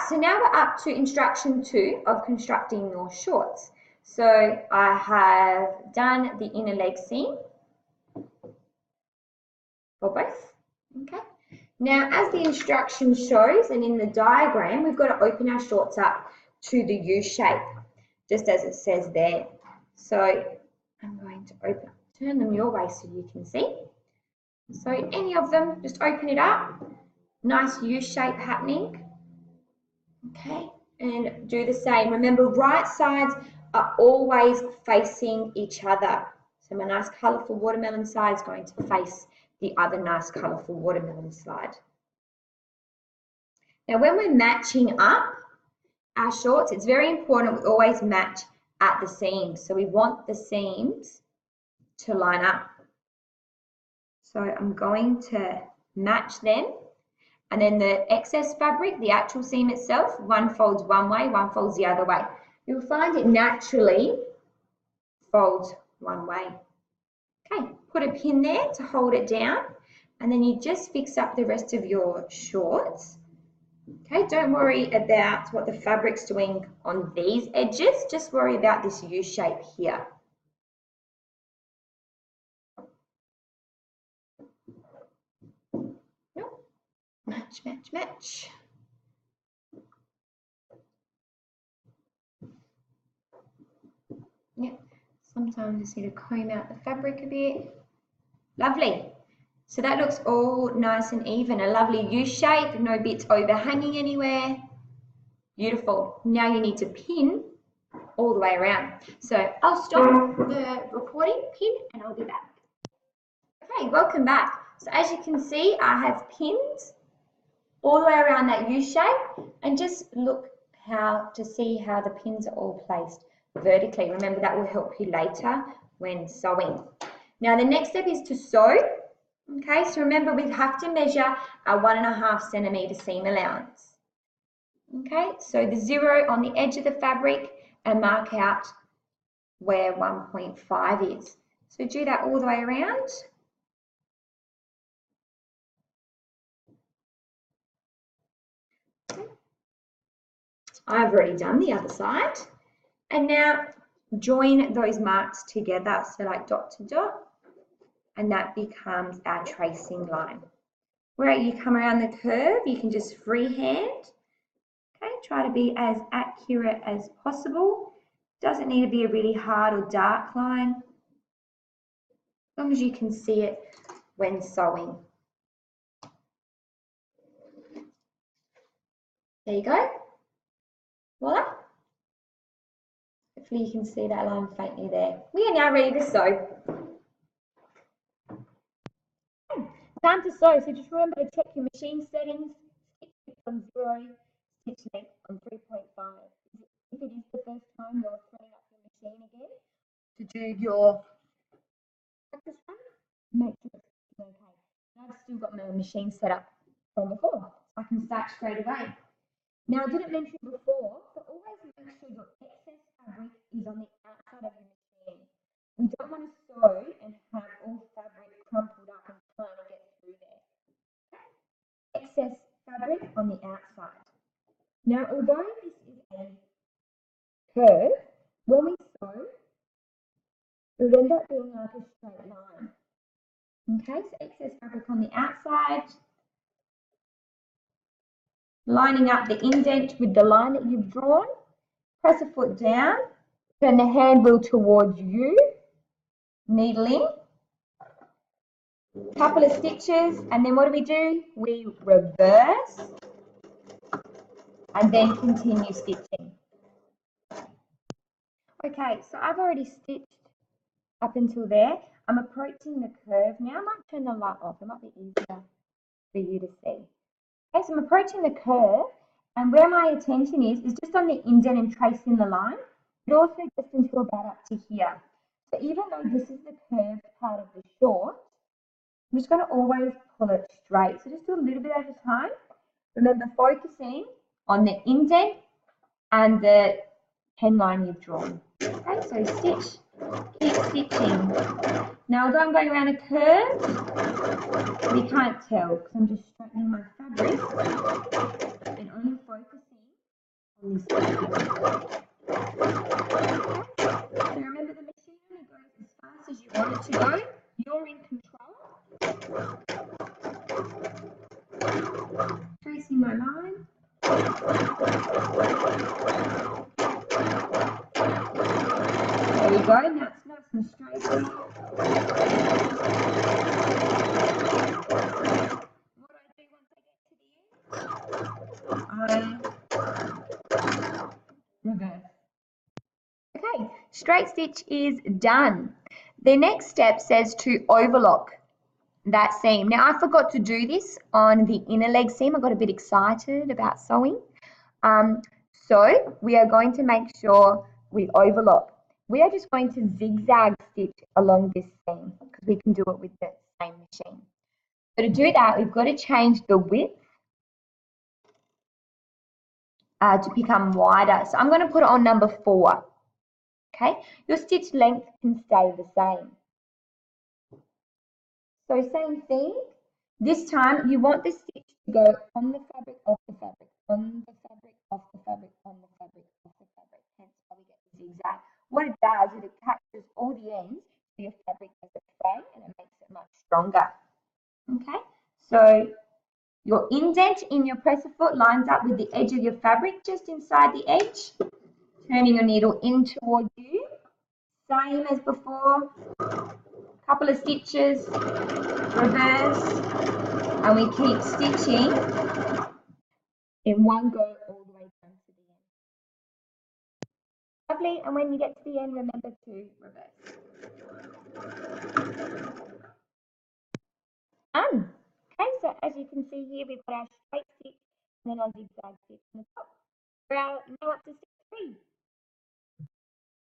so now we're up to instruction 2 of constructing your shorts. So I have done the inner leg seam for both. Okay. Now, as the instruction shows and in the diagram, we've got to open our shorts up to the U shape, just as it says there. So I'm going to turn them your way so you can see. So any of them, just open it up. Nice U shape happening. Okay, and do the same. Remember, right sides are always facing each other. So my nice colourful watermelon side is going to face the other nice colourful watermelon side. Now, when we're matching up our shorts, it's very important we always match at the seams. So we want the seams to line up. So I'm going to match them. And then the excess fabric, the actual seam itself, one folds one way, one folds the other way. You'll find it naturally folds one way. Okay, put a pin there to hold it down, and then you just fix up the rest of your shorts. Okay, don't worry about what the fabric's doing on these edges, just worry about this U shape here. Match, match, match. Yeah, sometimes you just need to comb out the fabric a bit. Lovely. So that looks all nice and even, a lovely U shape, no bits overhanging anywhere. Beautiful. Now you need to pin all the way around. So I'll stop the recording, pin, and I'll be back. Okay, welcome back. So as you can see, I have pinned all the way around that U shape, and just look to see how the pins are all placed vertically. Remember, that will help you later when sewing. Now the next step is to sew. Okay, so remember we have to measure our 1.5 centimetre seam allowance. Okay, so the 0 on the edge of the fabric and mark out where 1.5 is. So do that all the way around. I've already done the other side. And now join those marks together, so like dot to dot, and that becomes our tracing line. Where you come around the curve, you can just freehand. Okay, try to be as accurate as possible. Doesn't need to be a really hard or dark line, as long as you can see it when sewing. There you go. Voila. Hopefully you can see that line faintly there. We are now ready to sew. Time to sew, so just remember to check your machine settings, stitch width on 0, stitch length on 3.5. If it is the first time you're throwing up your machine again to do your practice run, make sure it's okay. I've still got my machine set up from before. I can start straight away. Now, I didn't mention before, but always make sure your excess fabric is on the outside of your machine. We don't want to sew and have all fabric crumpled up and trying to get through there. Excess fabric on the outside. Now, although this is a curve, when we sew, it will end up being like a straight line. Okay, so excess fabric on the outside, lining up the indent with the line that you've drawn. Press a foot down, turn the hand wheel towards you, needling, couple of stitches, and then what do? We reverse and then continue stitching. Okay, so I've already stitched up until there. I'm approaching the curve now. I might turn the light off, it might be easier for you to see. Okay, so I'm approaching the curve, and where my attention is just on the indent and tracing the line, but also just until about up to here. So even though this is the curved part of the short, I'm just going to always pull it straight. So just do a little bit at a time. Remember, focusing on the indent and the hem line you've drawn. Okay, so stitch, keep stitching. Now, although I'm going around a curve, you can't tell because I'm just straightening my fabric and only focusing on this side. So remember, the machine only goes as fast as you want it to go. You're in control. Tracing my line. There we go. Now it's nice and straight. What I do once I get to the end, I reverse. Okay, straight stitch is done. The next step says to overlock that seam. Now I forgot to do this on the inner leg seam. I got a bit excited about sewing. So we are going to make sure we overlock. We are just going to zigzag stitch along this seam because we can do it with the same machine. So to do that, we've got to change the width to become wider. So I'm going to put it on number 4. Okay, your stitch length can stay the same. So same thing. This time you want the stitch to go on the fabric, off the fabric, on the fabric, off the fabric, on the fabric, off the fabric. Hence why we get the zigzag. What it does is it captures all the ends of your fabric as a frame and it makes it much stronger. Okay, so your indent in your presser foot lines up with the edge of your fabric just inside the edge. Turning your needle in toward you. Same as before. Couple of stitches, reverse, and we keep stitching in one go all the way down to the end. Lovely, and when you get to the end, remember to reverse. Okay, so as you can see here, we've got our straight stitch and then our zigzag stitch on the top. For our no up to stitch,